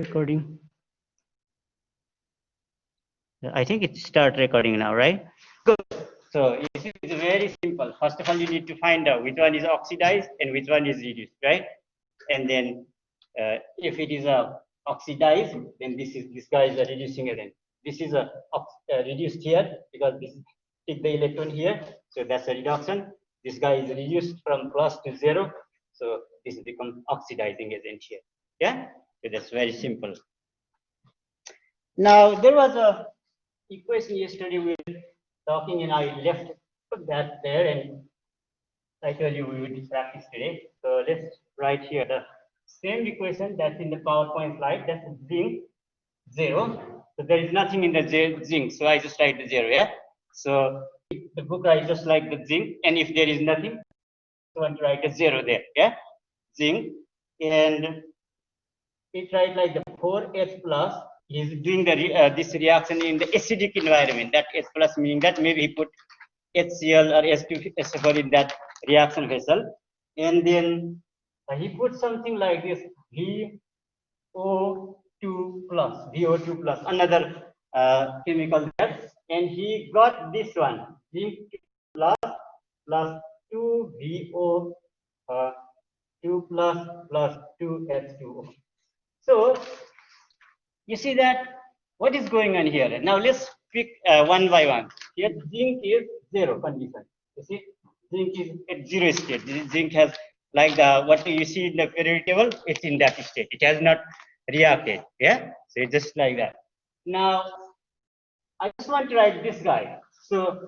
Recording. I think it start recording now, right? Good. So it's very simple. First of all, you need to find out which one is oxidized and which one is reduced, right? And then if it is oxidized, then this guy is a reducing agent. This is a reduced here because this take the electron here, so that's a reduction. This guy is reduced from plus to 0, so this becomes oxidizing agent here. Yeah, so that's very simple. Now there was a equation yesterday we were talking, and I left that there, and I told you we would practice today. So let's write here the same equation that's in the PowerPoint slide. That's zinc 0. So there is nothing in the zinc, so I just write the 0. Yeah. So the book writes just like the zinc, and if there is nothing, I want to write a 0 there. Yeah, zinc, and it writes like the 4H plus is doing the this reaction in the acidic environment. That H plus meaning that maybe he put HCl or H2SO4 in that reaction vessel, and then he put something like this VO2 plus, VO2 plus, another chemical there, and he got this one, zinc plus plus 2VO 2 plus 2H2O. So you see that what is going on here? Now let's pick one by one. Here zinc is 0 condition. You see, zinc is at 0 state. Zinc has like the what you see in the periodic table. It's in that state. It has not reacted. Yeah. So it's just like that. Now I just want to write this guy. So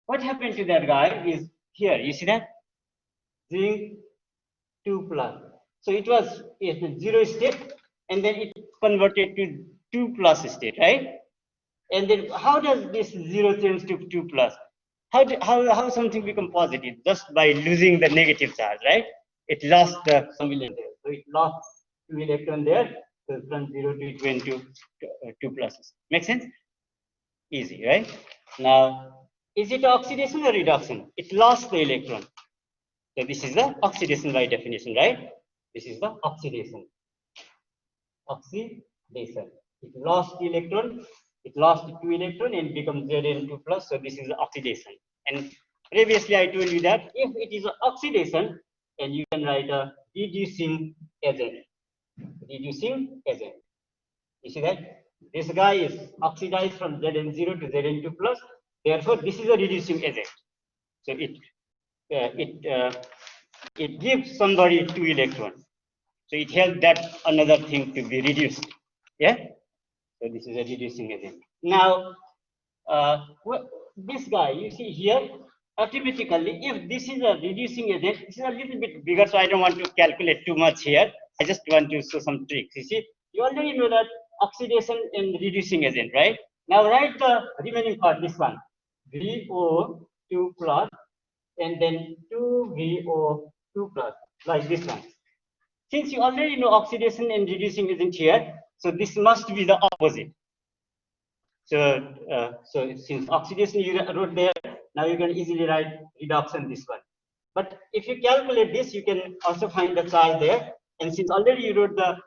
what happened to that guy is here. You see that zinc 2 plus. So it was in 0 state, and then it converted to 2 plus state, right? And then how does this 0 change to 2 plus? How something become positive? Just by losing the negative charge, right? It lost the some electron. So it lost 2 electron there. So from 0 to it went to 2 pluses. Make sense? Easy, right? Now, is it oxidation or reduction? It lost the electron. So this is the oxidation by definition, right? This is the oxidation. Oxidation. It lost the electron. It lost 2 electron and becomes Zn2 plus. So this is the oxidation. And previously I told you that if it is an oxidation, and you can write a reducing agent. Reducing agent. You see that this guy is oxidized from Zn0 to Zn2 plus. Therefore, this is a reducing agent. So it gives somebody 2 electrons. So it helps that another thing to be reduced. Yeah. So this is a reducing agent. Now, this guy you see here, automatically, if this is a reducing agent, this is a little bit bigger, so I don't want to calculate too much here. I just want to show some tricks. You see, you already know that oxidation and reducing agent, right? Now write the remaining part, this one, VO2 plus, and then 2VO2 plus, like this one. Since you already know oxidation and reducing agent here, so this must be the opposite. So since oxidation you wrote there, now you can easily write reduction this one. But if you calculate this, you can also find the charge there. And since already you wrote the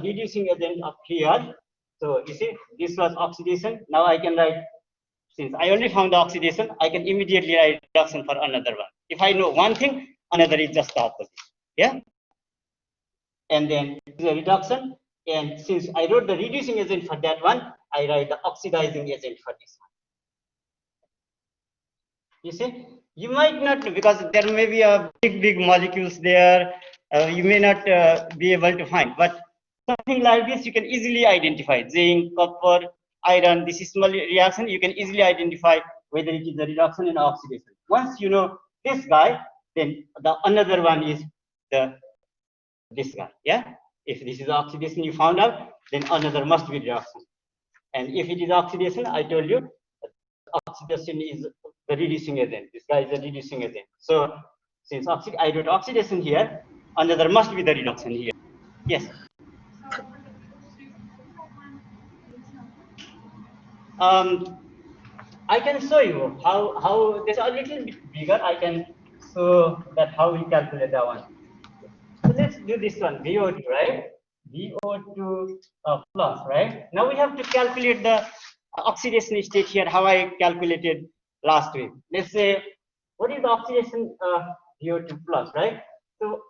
reducing agent up here, so you see this was oxidation. Now I can write, since I only found the oxidation, I can immediately write reduction for another one. If I know one thing, another is just the opposite. Yeah. And then the reduction. And since I wrote the reducing agent for that one, I write the oxidizing agent for this one. You see, you might not, because there may be a big molecules there. You may not be able to find, but something like this you can easily identify. Zinc, copper, iron. This is small reaction. You can easily identify whether it is a reduction and oxidation. Once you know this guy, then the another one is this guy. Yeah. If this is oxidation you found out, then another must be reduction. And if it is oxidation, I told you, oxidation is the reducing agent. This guy is a reducing agent. So since I wrote oxidation here, another must be the reduction here. Yes. I can show you how this a little bit bigger. I can show that how we calculate that one. So let's do this one, VO2, right? VO2 plus, right? Now we have to calculate the oxidation state here, how I calculated last week. Let's say, what is the oxidation VO2 plus, right? So,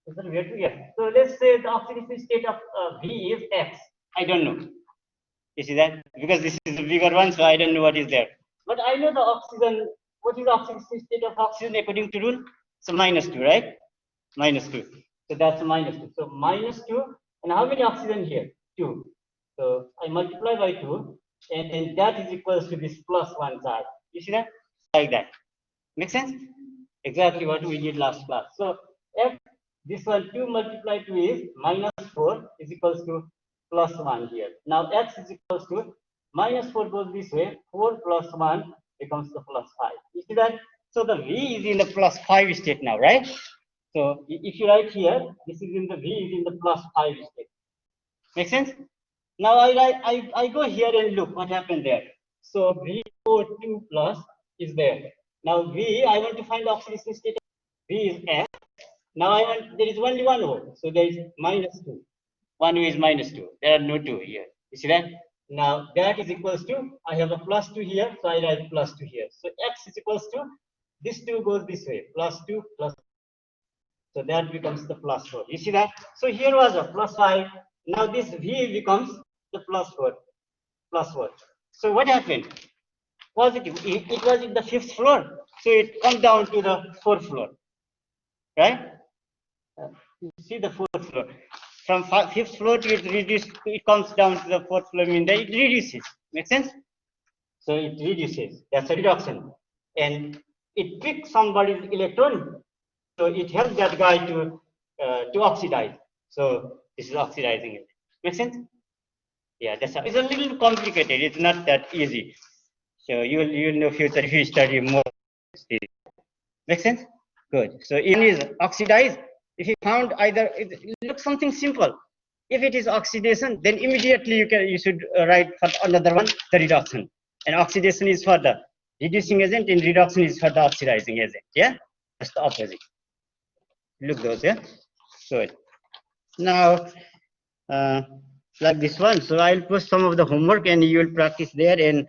is that VO2? Yes. So let's say the oxidation state of V is X. I don't know. You see that? Because this is a bigger one, so I don't know what is there. But I know the oxygen, what is the oxidation state of oxygen according to rule? So -2, right? -2. So that's -2. So -2, and how many oxygen here? 2. So I multiply by 2, and then that is equals to this +1 charge. You see that? Like that. Make sense? Exactly what we did last class. So if this one 2 multiplied 2 is -4 is equals to +1 here. Now x is equals to -4 goes this way, 4 plus 1 becomes the +5. You see that? So the V is in the +5 state now, right? So if you write here, this is in the V is in the +5 state. Make sense? Now I go here and look what happened there. So VO2 plus is there. Now V, I want to find the oxidation state. V is F. Now I want, there is only one O. So there is -2. One O is -2. There are no 2 here. You see that? Now that is equals to, I have a +2 here. So I write +2 here. So X is equals to, this 2 goes this way. +2 plus. So that becomes the +4. You see that? So here was a +5. Now this V becomes the +4. +4. So what happened? Positive. It was in the 5th floor. So it comes down to the 4th floor. Right? You see the 4th floor. From 5th floor to it reduced, it comes down to the 4th floor, means that it reduces. Make sense? So it reduces. That's a reduction. And it picks somebody's electron. So it helps that guy to oxidize. So this is oxidizing it. Make sense? Yeah, it's a little complicated. It's not that easy. So you'll know future if you study more. Make sense? Good. So in is oxidized. If you found either, it looks something simple. If it is oxidation, then immediately you should write for another one, the reduction. And oxidation is for the reducing agent, and reduction is for the oxidizing agent. Yeah, that's the opposite. Look those. Yeah. Good. Now, like this one. So I'll post some of the homework, and you will practice there, and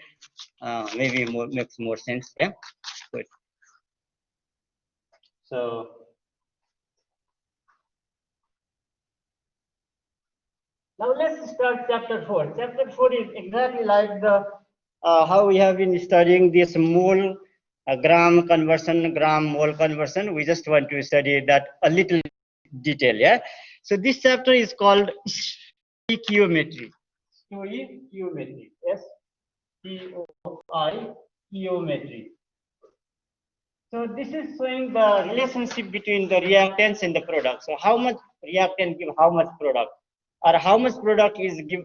maybe more makes more sense. Yeah. Good. So. Now let's start chapter 4. Chapter 4 is exactly like the how we have been studying this mole gram conversion, gram mole conversion. We just want to study that a little detail. Yeah. So this chapter is called stoichiometry. Stoichiometry. Stoichiometry. So this is showing the relationship between the reactants and the product. So how much reactant give how much product, or how much product is give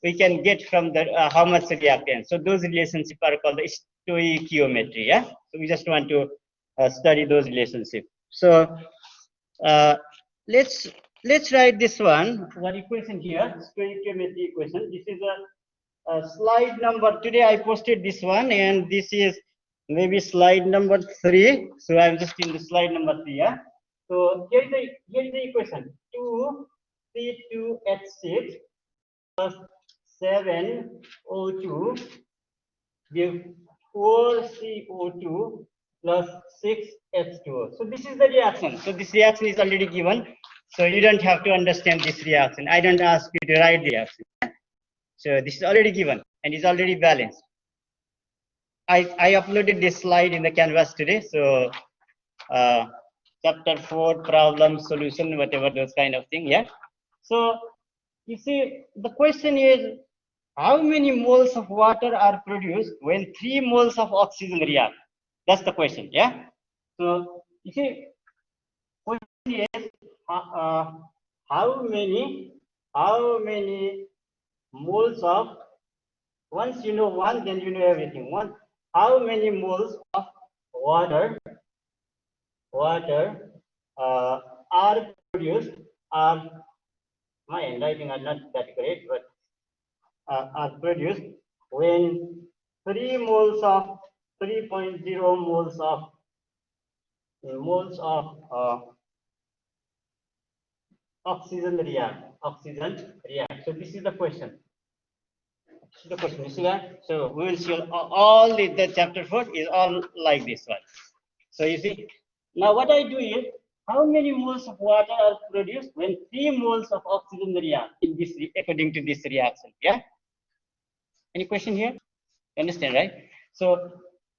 we can get from the how much reactant. So those relationships are called the stoichiometry. Yeah. So we just want to study those relationships. So uh, let's let's write this one. What equation here? Stoichiometry equation. This is a slide number. Today I posted this one, and this is maybe slide number 3. So I'm just in the slide number 3. Yeah. So here's the equation: 2C2H6 plus 7O2 give 4CO2 plus 6H2O. So this is the reaction. So this reaction is already given. So you don't have to understand this reaction. I don't ask you to write the reaction. So this is already given and is already balanced. I uploaded this slide in the Canvas today. So chapter 4 problem solution, whatever those kind of thing. Yeah. So you see, the question is, how many moles of water are produced when 3 moles of oxygen react? That's the question. Yeah. So you see, question is how many moles of, once you know one, then you know everything. One, how many moles of water uh, are produced? My handwriting are not that great, but are produced when 3 moles of 3.0 moles of oxygen react. Oxygen react. So this is the question. This is the question. You see that? So we will see all the chapter 4 is all like this one. So you see, now what I do is, how many moles of water are produced when 3 moles of oxygen react in this according to this reaction? Yeah. Any question here? You understand, right? So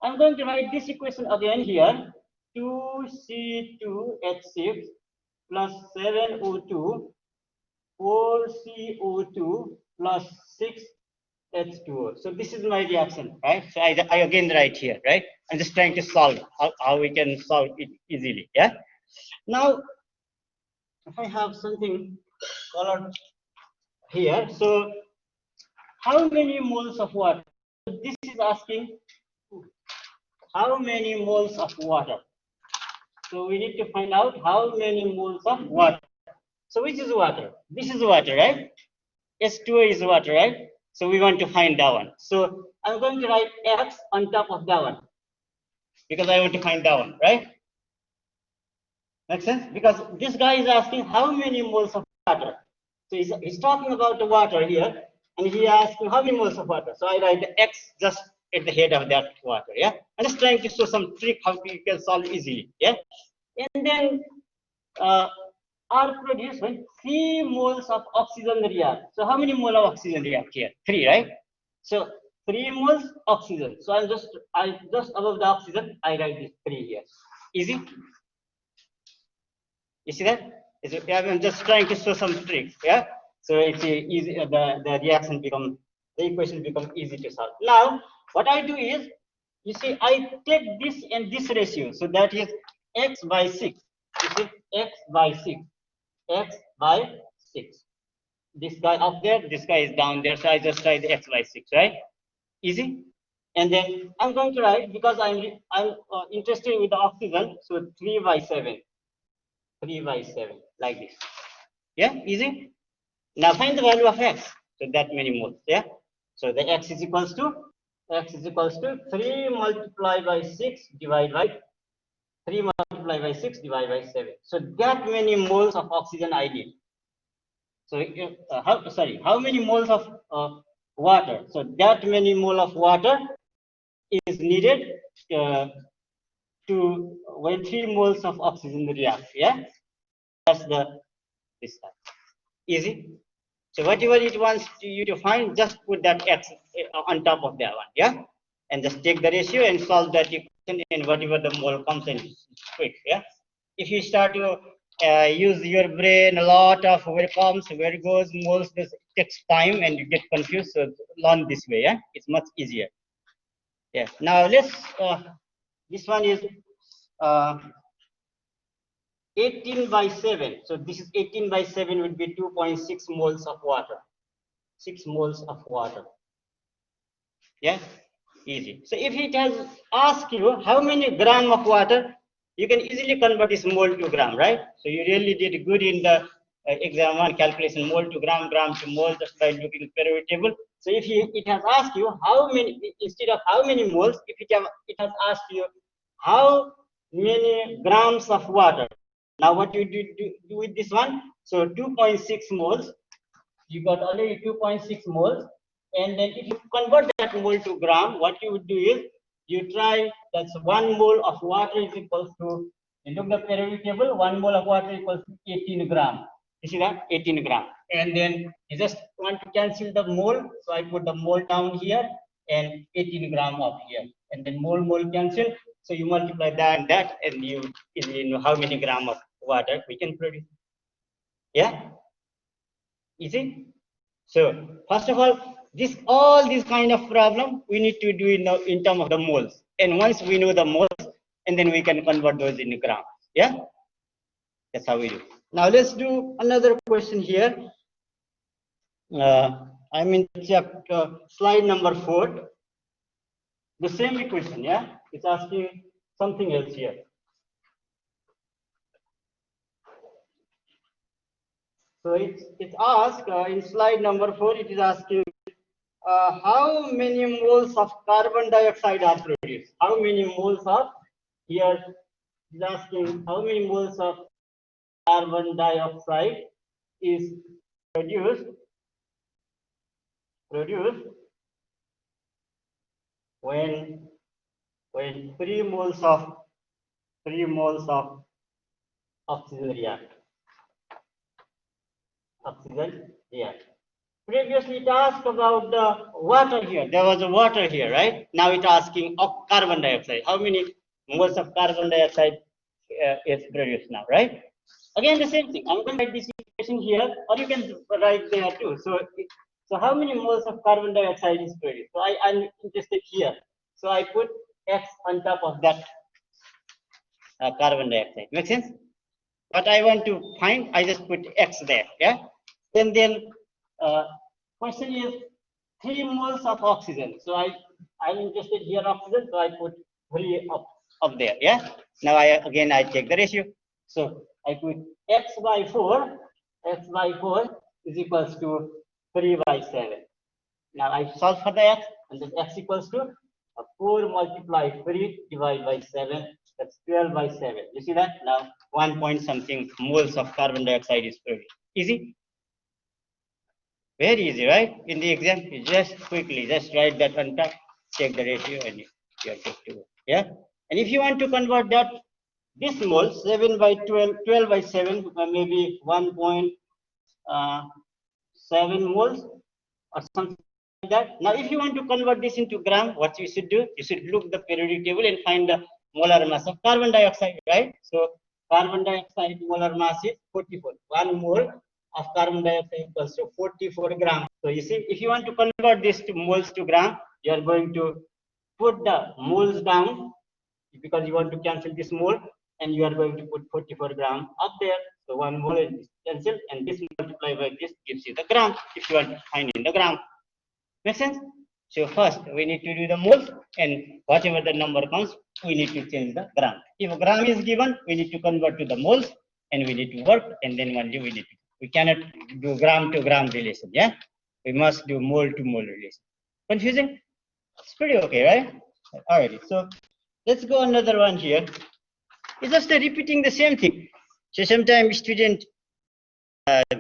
I'm going to write this equation again here. 2C2H6 plus 7O2, 4CO2 plus 6H2O. So this is my reaction, right? So I again write here, right? I'm just trying to solve how we can solve it easily, yeah? Now, if I have something colored here, so how many moles of water? This is asking how many moles of water. So we need to find out how many moles of water. So which is water? This is water, right? H2O is water, right? So we want to find that one. So I'm going to write X on top of that one because I want to find that one, right? Make sense? Because this guy is asking how many moles of water. So he's talking about the water here, and he asking how many moles of water. So I write the X just at the head of that water. Yeah, I'm just trying to show some trick how you can solve easily. Yeah, and then uh, are produced when 3 moles of oxygen react. So how many moles of oxygen react here? 3, right? So 3 moles oxygen. So I just above the oxygen I write this 3 here. Easy. You see that? I'm just trying to show some tricks. Yeah. So it's easy. The reaction become the equation become easy to solve. Now what I do is, you see, I take this and this ratio. So that is x by 6. You see, x by 6. X by 6. This guy up there, this guy is down there. So I just write the x by 6, right? Easy. And then I'm going to write, because I'm interested with the oxygen. So 3 by 7. 3 by 7, like this. Yeah, easy. Now find the value of x. So that many moles. Yeah. So the x is equals to 3 multiplied by 6 divided by 3 multiplied by 6 divided by 7. So that many moles of oxygen I need. So how many moles of water? So that many mole of water is needed to when 3 moles of oxygen react. Yeah, that's the this time. Easy. So whatever it wants you to find, just put that x on top of that one, yeah, and just take the ratio and solve that equation, and whatever the mole comes in, quick, yeah. If you start to use your brain a lot of where it comes, where it goes, moles, this takes time and you get confused. So learn this way, yeah, it's much easier. Yeah. Now let's. This one is. 18 by 7. So this is 18 by 7 would be 2.6 moles of water. 6 moles of water. Yeah, easy. So if it has asked you how many gram of water, you can easily convert this mole to gram, right? So you really did good in the exam 1 calculation, mole to gram, gram to mole, just by looking at periodic table. So if it has asked you how many, instead of how many moles, if it has asked you how many grams of water. Now what you do with this one? So 2.6 moles, you got already 2.6 moles, and then if you convert that mole to gram, what you would do is you try, that's 1 mole of water is equals to, you look the periodic table, 1 mole of water equals to 18 gram. You see that? 18 gram. And then you just want to cancel the mole, so I put the mole down here and 18 gram up here, and then mole cancel. So you multiply that and that, and you easily know how many gram of water we can produce. Yeah. Easy. So first of all, all these kind of problem we need to do in terms of the moles. And once we know the moles, and then we can convert those into grams. Yeah, that's how we do. Now let's do another question here. I'm in chapter slide number 4. The same equation. Yeah, it's asking something else here. So it's asked in slide number 4. It is asking how many moles of carbon dioxide are produced? How many moles of, here is asking how many moles of carbon dioxide is produced when 3 moles of oxygen react. Previously it asked about the water here. There was a water here, right? Now it's asking of carbon dioxide. How many moles of carbon dioxide is produced now, right? Again, the same thing. I'm going to write this equation here, or you can write there too. So how many moles of carbon dioxide is produced? So I'm interested here. So I put X on top of that carbon dioxide. Make sense? What I want to find, I just put X there. Yeah. And then question is 3 moles of oxygen. So I'm interested here oxygen. So I put 3 up there. Yeah. Now I take the ratio. So I put X by 4. X by 4 is equals to 3 by 7. Now I solve for the X, and then X equals to 4 multiply 3 divided by 7. That's 12 by 7. You see that? Now 1 point something moles of carbon dioxide is produced. Easy? Very easy, right? In the exam, you just quickly just write that on top, check the ratio, and you're good to go. Yeah? And if you want to convert that, this mole, 7 by 12, 12 by 7, maybe 1.7 moles or something like that. Now, if you want to convert this into gram, what you should do, you should look the periodic table and find the molar mass of carbon dioxide, right? So, carbon dioxide molar mass is 44. 1 mole of carbon dioxide equals to 44 grams. So, you see, if you want to convert this to moles to gram, you are going to put the moles down because you want to cancel this mole, and you are going to put 44 grams up there. So 1 mole is cancelled, and this multiplied by this gives you the gram if you want to find in the gram. Make sense? So first we need to do the moles, and whatever the number comes, we need to change the gram. If a gram is given, we need to convert to the moles, and we need to work, and then only we cannot do gram to gram relation. Yeah, we must do mole to mole relation. Confusing? It's pretty okay, right? Alrighty. So let's go another one here. It's just repeating the same thing. So sometimes student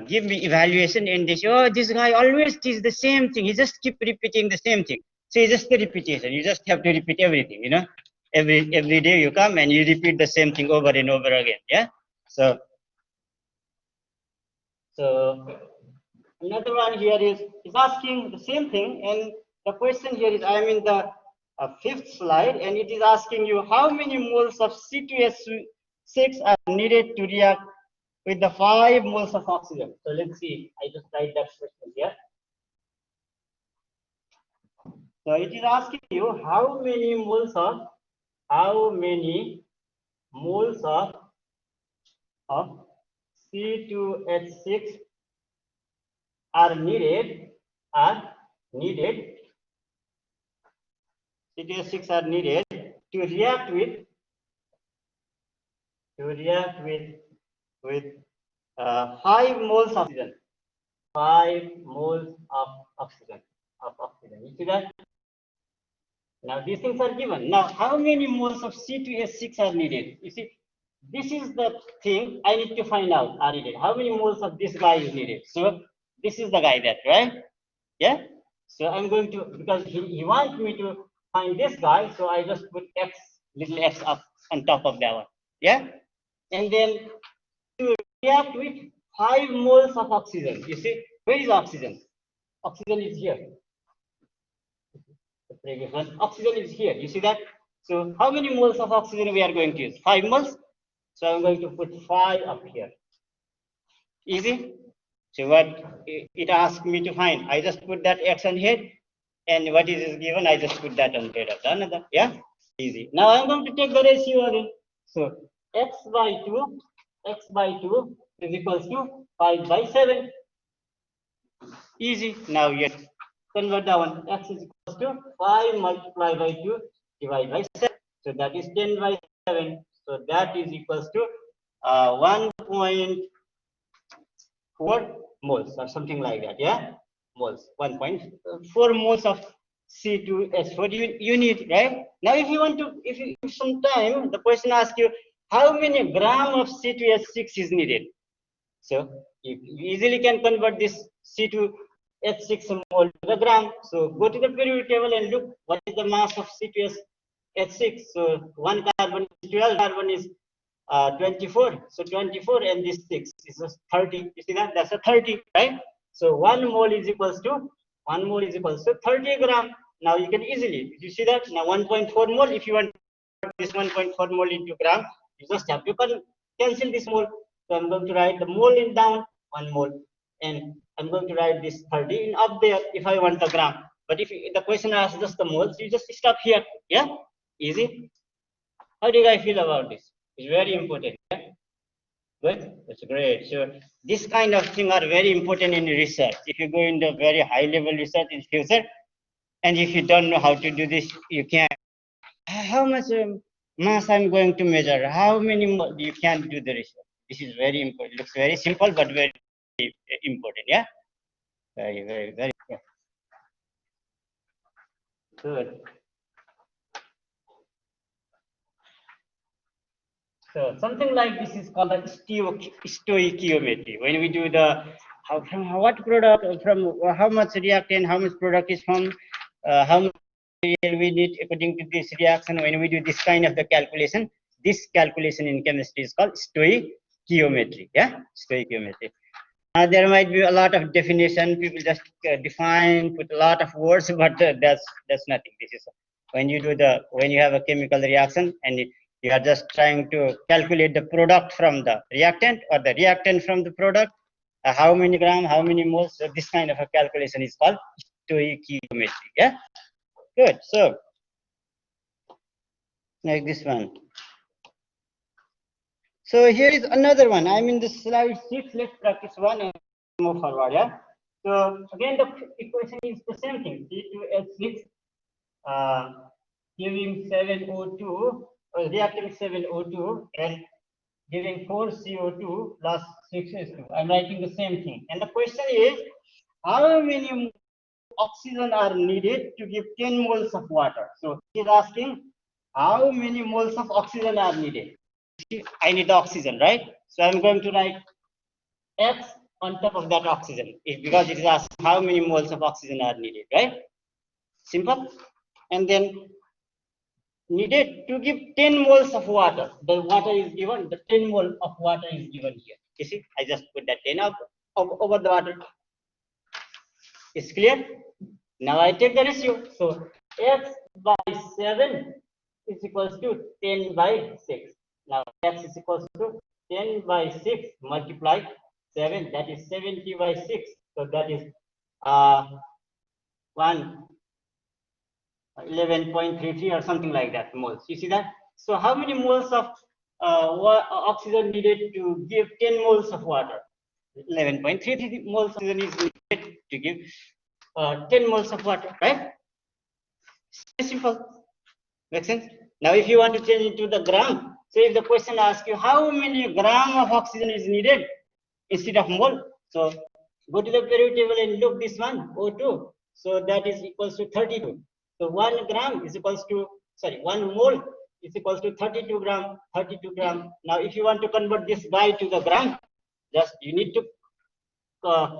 give me evaluation and they say, oh, this guy always does the same thing. He just keep repeating the same thing. So it's just the repetition. You just have to repeat everything, you know. Every day you come and you repeat the same thing over and over again. Yeah. So another one here is asking the same thing, and the question here is, I am in the 5th slide, and it is asking you how many moles of C2H6 are needed to react with the 5 moles of oxygen. So let's see. I just write that question here. So it is asking you how many moles of C2H6 are needed C2H6 are needed to react with 5 moles of oxygen. 5 moles of oxygen. You see that? Now these things are given. Now how many moles of C2H6 are needed? You see, this is the thing I need to find out are needed. How many moles of this guy is needed? So this is the guy that, right? Yeah. So I'm going to, because he wants me to find this guy, so I just put X, little X up on top of that one. Yeah. And then to react with 5 moles of oxygen. You see, where is oxygen? Oxygen is here. The previous one, oxygen is here. You see that? So how many moles of oxygen we are going to use? 5 moles. So I'm going to put 5 up here. Easy. So what it asked me to find, I just put that X on here, and what is given, I just put that on head of the another. Yeah. Easy. Now I'm going to take the ratio again. So X by 2 is equals to 5 by 7. Easy. Now yet convert that one. X is equals to 5 multiplied by 2 divided by 7. So that is 10 by 7. So that is equals to 1.4 moles or something like that. Yeah, moles. 1.4 moles of C2H4 you need, right? Now if you want to, if sometime the question asks you how many gram of C2H6 is needed. So you easily can convert this C to H6 mole to the gram. So go to the periodic table and look what is the mass of C to H6. So one carbon is 12, carbon is 24. So 24 and this 6 is just 30. You see that? That's a 30, right? So 1 mole is equals to 30 gram. Now you can easily, you see that? Now 1.4 mole, if you want this 1.4 mole into gram, you just have to cancel this mole. So I'm going to write the mole in down, 1 mole, and I'm going to write this 30 in up there if I want the gram. But if the question asks just the moles, you just stop here. Yeah, easy. How do you guys feel about this? It's very important. Yeah? Good, that's great. So this kind of thing are very important in research. If you go into very high level research in future, and if you don't know how to do this, you can't. How much mass I'm going to measure? How many more? You can't do the research. This is very important. It looks very simple, but very important. Yeah, very. Yeah. Good. So something like this is called a stoichiometry. When we do the from what product, from how much reactant, how much product is from, how much material we need according to this reaction. When we do this kind of the calculation, this calculation in chemistry is called stoichiometry. Yeah, stoichiometry. There might be a lot of definition. People just define, put a lot of words, but that's nothing. This is when you have a chemical reaction and you are just trying to calculate the product from the reactant or the reactant from the product. How many gram, how many moles? So this kind of a calculation is called stoichiometry. Yeah, good. So like this one. So here is another one. I'm in the slide 6. Let's practice one and move forward. Yeah. So again, the equation is the same thing. C2H6 giving 7O2, reacting 7O2 and giving 4CO2 plus 6H2. I'm writing the same thing. And the question is, how many oxygen are needed to give 10 moles of water? So he's asking, how many moles of oxygen are needed? I need the oxygen, right? So I'm going to write X on top of that oxygen, because it is asking how many moles of oxygen are needed, right? Simple. And then needed to give 10 moles of water. The water is given, the 10 mole of water is given here. You see, I just put that 10 up over the water. It's clear? Now I take the ratio. So X by 7 is equals to 10 by 6. Now X is equals to 10 by 6 multiply 7. That is 70 by 6. So that is 11.33 or something like that moles. You see that? So how many moles of oxygen needed to give 10 moles of water? 11.33 moles of oxygen is needed to give 10 moles of water, right? It's simple. Make sense? Now, if you want to change it to the gram, so if the question asks you how many gram of oxygen is needed instead of mole, so go to the periodic table and look this one, O2. So that is equals to 32. So 1 gram is equals to, sorry, 1 mole is equals to 32 gram, 32 gram. Now, if you want to convert this guy to the gram, just you need to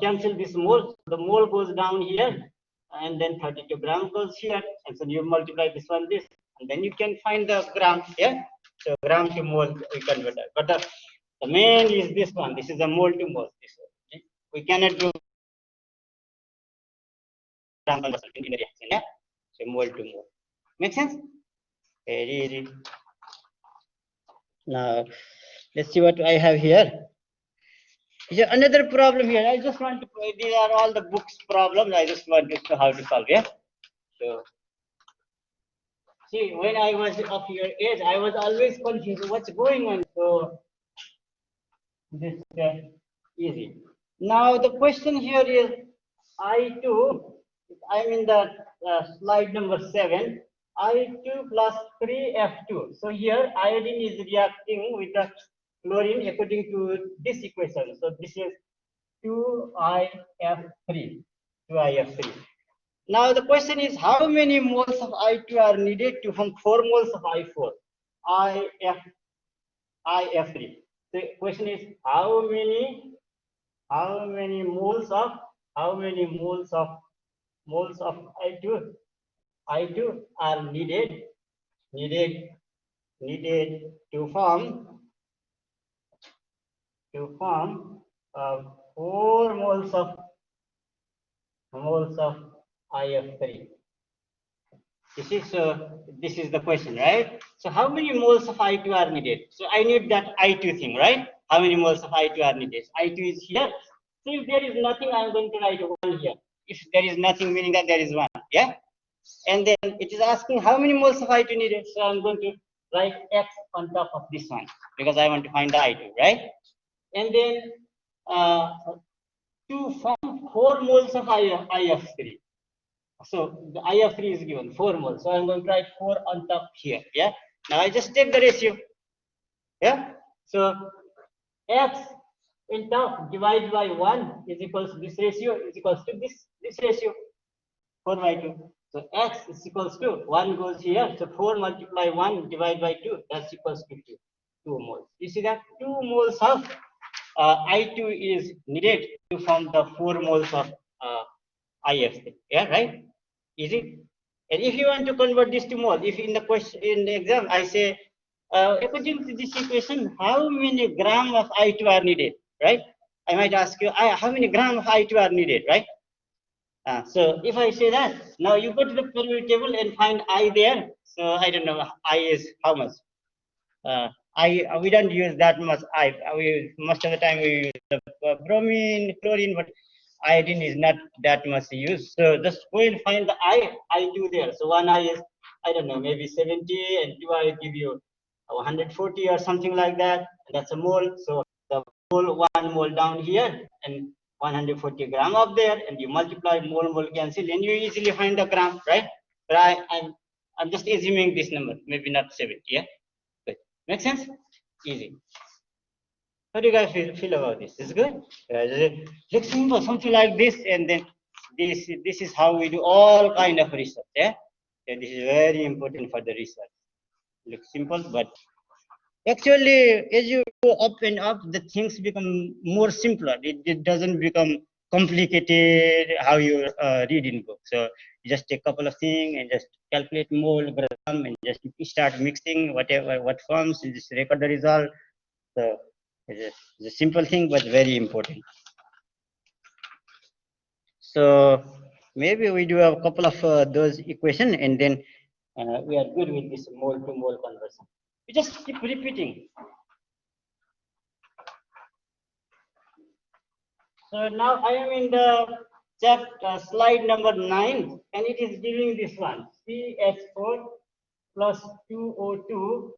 cancel this mole. The mole goes down here, and then 32 gram goes here, and so you multiply this one this, and then you can find the gram here. So gram to mole we convert that. But the main is this one. This is a mole to mole. This one, okay? We cannot do gram conversion in the reaction. Yeah. So mole to mole. Make sense? Very. Now let's see what I have here. Here another problem here. I just want to. These are all the books problems. I just want to know how to solve. Yeah. So see, when I was of your age, I was always confused. What's going on? So this is easy. Now the question here is I2. I'm in the slide number 7. I2 plus 3F2. So here iodine is reacting with the chlorine according to this equation. So this is 2IF3. 2IF3. Now the question is how many moles of I2 are needed to form 4 moles of I4? IF3. The question is how many how many moles of moles of I2 are needed needed to form 4 moles of IF3. This is the question, right? So how many moles of I2 are needed? So I need that I2 thing, right? How many moles of I2 are needed? I2 is here. So if there is nothing, I'm going to write 1 here. If there is nothing, meaning that there is 1, yeah? And then it is asking how many moles of I2 needed. So I'm going to write X on top of this one because I want to find the I2, right? And then uh, to form 4 moles of IF3. So the IF3 is given 4 moles. So I'm going to write 4 on top here. Yeah. Now I just take the ratio. Yeah. So X in top divided by 1 is equals to this ratio is equals to this ratio 4 by 2. So X is equals to 1 goes here. So 4 multiply 1 divided by 2, that's equals to 2 moles. You see that 2 moles of I2 is needed to form the 4 moles of IF3. Yeah, right? Easy. And if you want to convert this to mole, if in the question in the exam I say, according to this equation, how many gram of I2 are needed, right? I might ask you, how many gram of I2 are needed, right? So if I say that, now you go to the periodic table and find I there. So I don't know, I is how much? We don't use that much I. We most of the time we use the bromine, chlorine, but iodine is not that much used. So just go and find the I do there. So one I is I don't know maybe 70, and two I give you 140 or something like that. And that's a mole. So the mole 1 mole down here and 140 gram up there, and you multiply mole cancel, and you easily find the gram, right? But I'm just assuming this number, maybe not 70. Yeah. Make sense? Easy. How do you guys feel about this? Is good? Looks simple, something like this, and then this is how we do all kind of research. Yeah, and this is very important for the research. Looks simple, but actually, as you go up and up, the things become more simpler. It doesn't become complicated how you read in book. So you just take a couple of things and just calculate mole, gram, and just start mixing whatever what forms and just record the result. So it's a simple thing, but very important. So maybe we do a couple of those equation, and then we are good with this mole to mole conversion. We just keep repeating. So now I am in the chapter slide number 9, and it is giving this one CH4 plus 2O2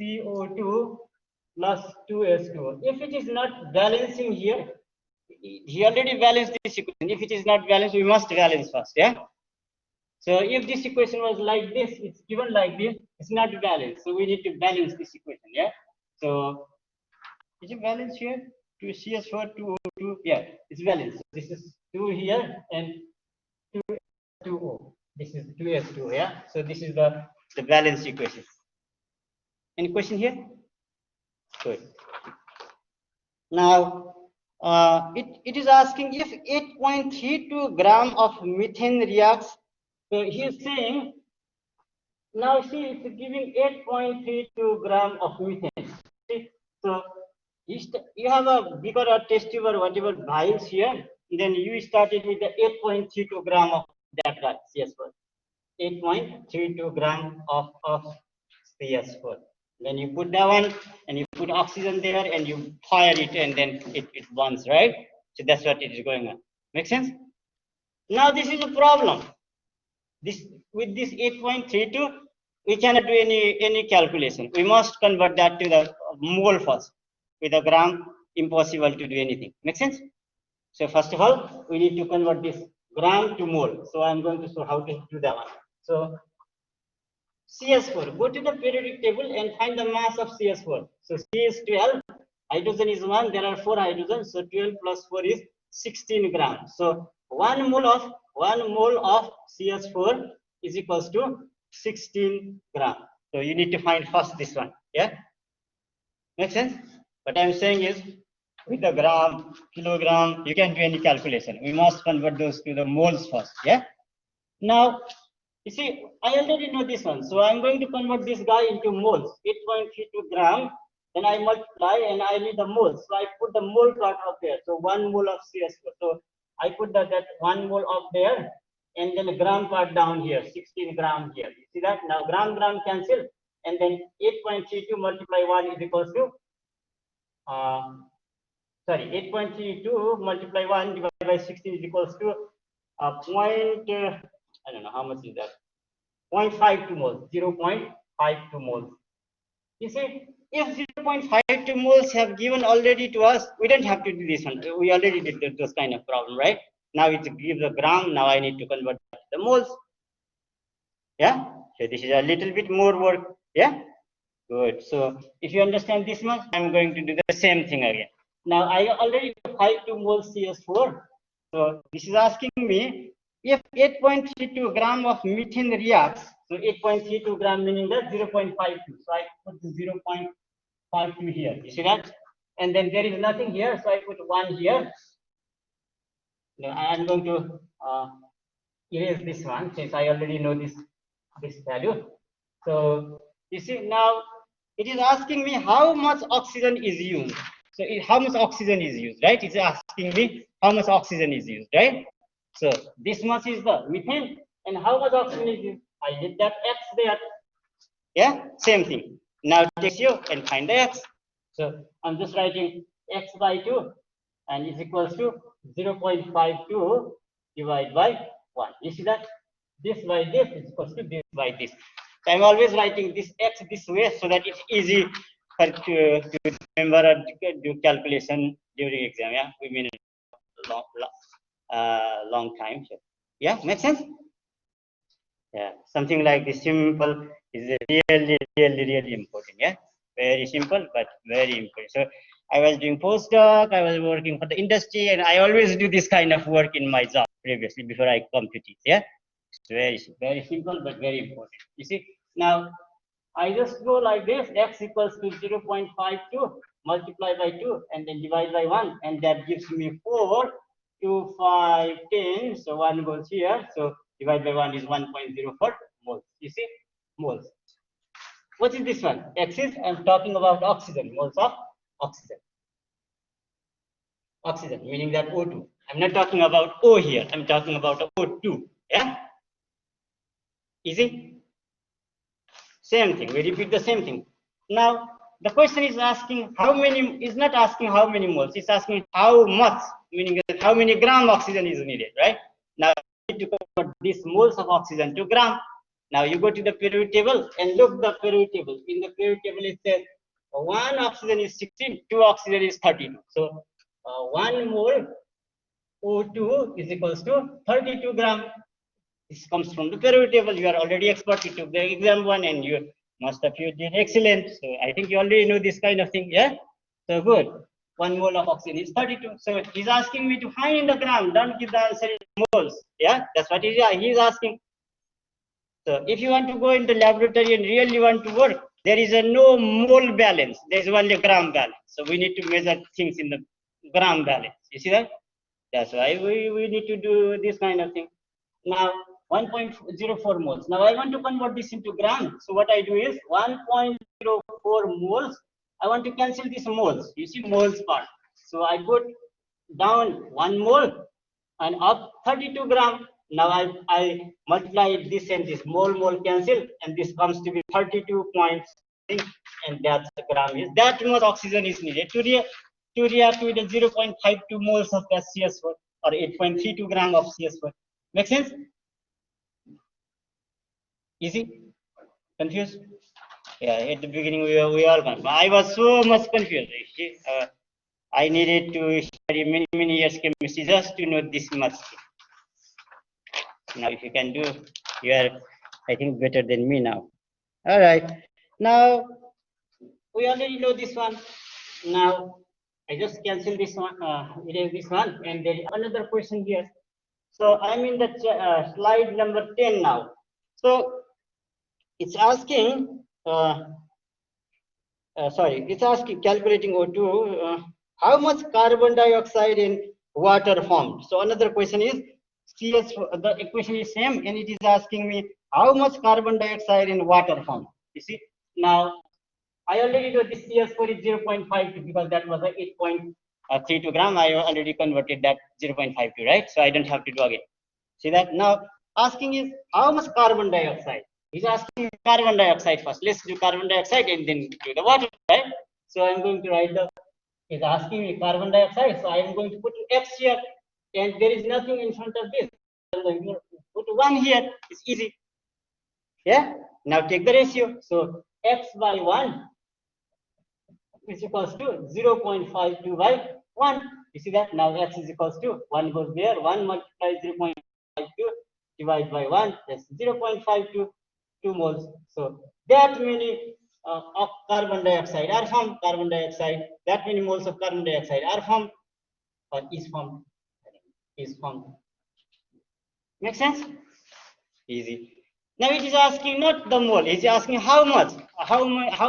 CO2 plus 2S2. If it is not balancing here, he already balanced this equation. If it is not balanced, we must balance first. Yeah. So if this equation was like this, it's given like this, it's not balanced. So we need to balance this equation. Yeah. So is it balanced here? 2CS4, 2O2. Yeah, it's balanced. This is 2 here and 2O. This is 2S2. Yeah. So this is the balanced equation. Any question here? Good. Now, it is asking if 8.32 gram of methane reacts. So he is saying, now see, it's giving 8.32 gram of methane. See? So you have a bigger or test tube or whatever vials here, then you started with the 8.32 gram of that guy, CS4. 8.32 gram of CS4. Then you put that one and you put oxygen there and you fire it, and then it burns, right? So that's what it is going on. Make sense? Now this is a problem. This with this 8.32, we cannot do any calculation. We must convert that to the mole first. With a gram, impossible to do anything. Make sense? So first of all, we need to convert this gram to mole. So I'm going to show how to do that one. So CS4, go to the periodic table and find the mass of CS4. So C is 12, hydrogen is 1, there are 4 hydrogens, so 12 plus 4 is 16 grams. So 1 mole of CS4 is equals to 16 grams. So you need to find first this one. Yeah? Make sense? What I'm saying is with the gram, kilogram, you can do any calculation. We must convert those to the moles first. Yeah. Now, you see, I already know this one. So I'm going to convert this guy into moles. 8.32 gram. Then I multiply and I need the moles. So I put the mole part up there. So 1 mole of CS4. So I put that 1 mole up there and then the gram part down here, 16 gram here. You see that? Now gram cancel. And then 8.32 multiply 1 is equals to, sorry, 8.32 multiply 1 divided by 16 is equals to I don't know how much is that, 0.52 moles, 0.52 moles. You see, if 0.52 moles have given already to us, we don't have to do this one. We already did this kind of problem, right? Now it gives a gram. Now I need to convert the moles. Yeah. So this is a little bit more work. Yeah. Good. So if you understand this much, I'm going to do the same thing again. Now I already have 52 moles CS4. So this is asking me if 8.32 gram of methane reacts. So 8.32 gram meaning that 0.52. So I put 0.52 here. You see that? And then there is nothing here. So I put 1 here. Now I am going to erase this one since I already know this value. So you see now it is asking me how much oxygen is used. So how much oxygen is used, right? It's asking me how much oxygen is used, right? So this much is the methane, and how much oxygen is used? I did that x there. Yeah, same thing. Now take you and find the x. So I'm just writing x by 2 and is equals to 0.52 divided by 1. You see that? This by this is equals to this by this. So I'm always writing this x this way so that it's easy for to remember or do calculation during exam. Yeah, we mean long time. So, yeah, makes sense. Yeah, something like this simple is really important. Yeah, very simple but very important. So I was doing postdoc, I was working for the industry, and I always do this kind of work in my job previously before I come to teach. Yeah, it's very simple but very important. You see now. I just go like this, x equals to 0.52 multiply by 2 and then divide by 1, and that gives me 4, 2, 5, 10. So 1 goes here. So divide by 1 is 1.04 moles. You see, moles. What is this one? X is, I'm talking about oxygen, moles of oxygen. Oxygen, meaning that O2. I'm not talking about O here. I'm talking about O2. Yeah? Easy? Same thing. We repeat the same thing. Now, the question is asking how many, is not asking how many moles, it's asking how much, meaning that how many gram oxygen is needed, right? Now, you need to convert these moles of oxygen to gram. Now, you go to the periodic table and look the periodic table. In the periodic table, it says 1 oxygen is 16, 2 oxygen is 32. So, 1 mole O2 is equals to 32 gram. This comes from the periodic table. You are already expert. You took the exam one, and you most of you did excellent. So I think you already know this kind of thing. Yeah. So good. 1 mole of oxygen is 32. So he's asking me to find in the gram. Don't give the answer in moles. Yeah. That's what he's asking. So if you want to go into laboratory and really want to work, there is a no mole balance. There is only gram balance. So we need to measure things in the gram balance. You see that? That's why we need to do this kind of thing. Now 1.04 moles. Now I want to convert this into gram. So what I do is 1.04 moles. I want to cancel these moles. You see moles part. So I put down 1 mole and up 32 gram. Now I multiply this and this mole cancel, and this comes to be 32 points, and that's the gram is that much oxygen is needed to react with the 0.52 moles of CS4 or 8.32 gram of CS4. Make sense? Easy? Confused? Yeah, at the beginning we all confused. I was so much confused. I needed to study many years chemistry just to know this much. Now, if you can do, you are, I think, better than me now. All right. Now, we already know this one. Now, I just cancel this one, erase this one, and there is another question here. So I'm in the slide number 10 now. So it's asking, sorry, it's asking calculating O2. how much carbon dioxide in water formed? So another question is CS, the equation is same and it is asking me how much carbon dioxide in water formed. You see, now I already know this CS score is 0.52 because that was a 8.32 gram. I already converted that 0.52, right? So I don't have to do again. See that? Now asking is how much carbon dioxide? He's asking carbon dioxide first. Let's do carbon dioxide and then do the water, right? So I'm going to write the, he's asking me carbon dioxide. So I'm going to put X here and there is nothing in front of this. I'm going to put 1 here. It's easy. Yeah. Now take the ratio. So X by 1 is equals to 0.52 by 1. You see that? Now X is equals to 1 goes there. 1 multiplies 0.52 divided by 1. That's 0.52, 2 moles. So that many of carbon dioxide are formed. Carbon dioxide, that many moles of carbon dioxide are formed or is formed. Is formed. Make sense? Easy. Now it is asking not the mole, it is asking how much, how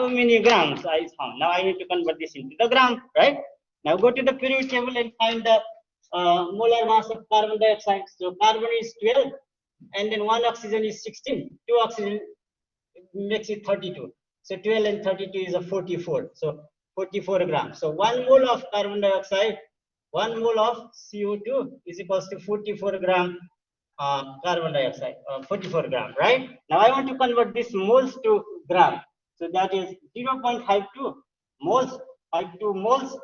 many grams is found. Now I need to convert this into the gram, right? Now go to the periodic table and find the molar mass of carbon dioxide. So carbon is 12, and then 1 oxygen is 16, 2 oxygen makes it 32. So 12 and 32 is a 44. So 44 grams. So 1 mole of carbon dioxide, 1 mole of CO2 is equals to 44 gram carbon dioxide, 44 gram, right? Now I want to convert this moles to gram. So that is 0.52 moles, 52 moles.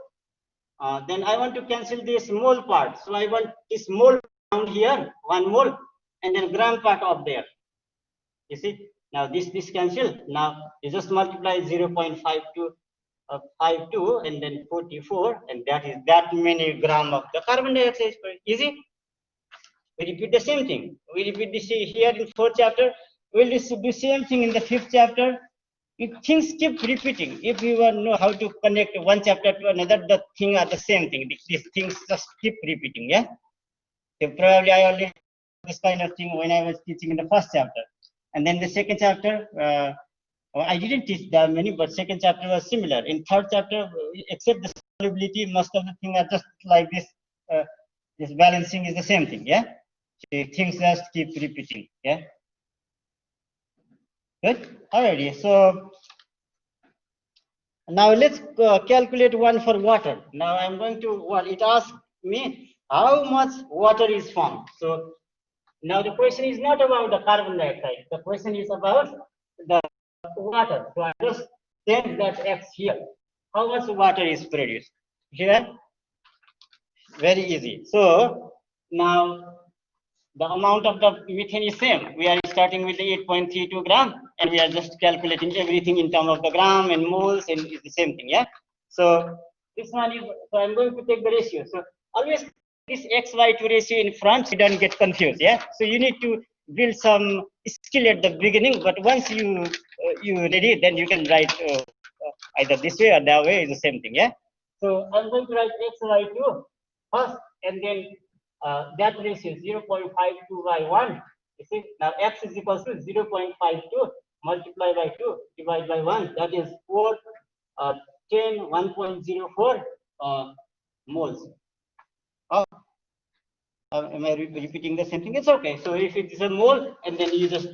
Then I want to cancel this mole part. So I want this mole down here, 1 mole, and then gram part up there. You see, now this cancel. Now you just multiply 0.52 52 and then 44, and that is that many gram of the carbon dioxide. Easy. We repeat the same thing. We repeat this here in 4th chapter. We'll do the same thing in the 5th chapter. If things keep repeating, if you know how to connect one chapter to another, the thing are the same thing. These things just keep repeating. Yeah. So probably I already this kind of thing when I was teaching in the 1st chapter, and then the 2nd chapter. I didn't teach that many, but 2nd chapter was similar. In 3rd chapter, except the solubility, most of the things are just like this. This balancing is the same thing. Yeah. Things just keep repeating. Yeah. Good. Alrighty. So now let's calculate one for water. Now I'm going to what it asks me how much water is formed. So now the question is not about the carbon dioxide. The question is about the water. So I just change that X here. How much water is produced? Here. Very easy. So now the amount of the methane is same. We are starting with the 8.32 gram, and we are just calculating everything in terms of the gram and moles, and it's the same thing. Yeah. So this one is. So I'm going to take the ratio. So always this x/y2 ratio in front, so you don't get confused. Yeah. So you need to build some skill at the beginning, but once you ready, then you can write either this way or that way. Is the same thing. Yeah. So I'm going to write x/y2 first, and then that ratio is 0.52 by 1. You see, now x is equals to 0.52 multiplied by 2 divided by 1. That is 4, 10, 1.04 moles. Oh, am I repeating the same thing? It's okay. So if it is a mole, and then you just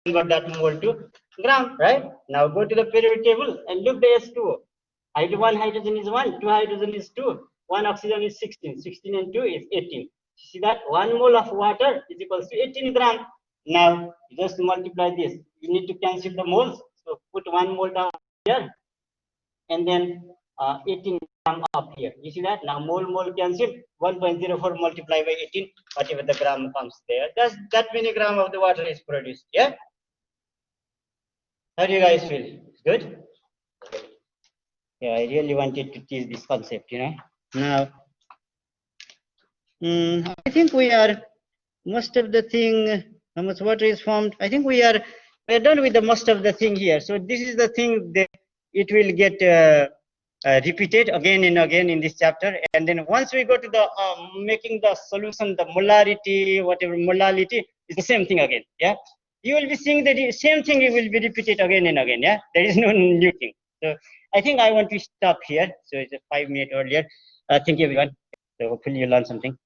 convert that mole to gram, right? Now go to the periodic table and look the S2O. One hydrogen is 1, 2 hydrogen is 2, 1 oxygen is 16, 16 and 2 is 18. See that 1 mole of water is equals to 18 gram. Now just multiply this. You need to cancel the moles. So put 1 mole down here and then 18 gram up here. You see that? Now mole cancel. 1.04 multiplied by 18, whatever the gram comes there. That many gram of the water is produced. Yeah? How do you guys feel? Good? Yeah, I really wanted to teach this concept, Now, I think we are most of the thing. How much water is formed? I think we're done with the most of the thing here. So this is the thing that it will get repeated again and again in this chapter. And then once we go to the making the solution, the molarity, whatever molality is the same thing again. Yeah, you will be seeing the same thing. It will be repeated again and again. Yeah, there is no new thing. So I think I want to stop here. So it's a 5 minute earlier. Thank you, everyone. So hopefully you learned something.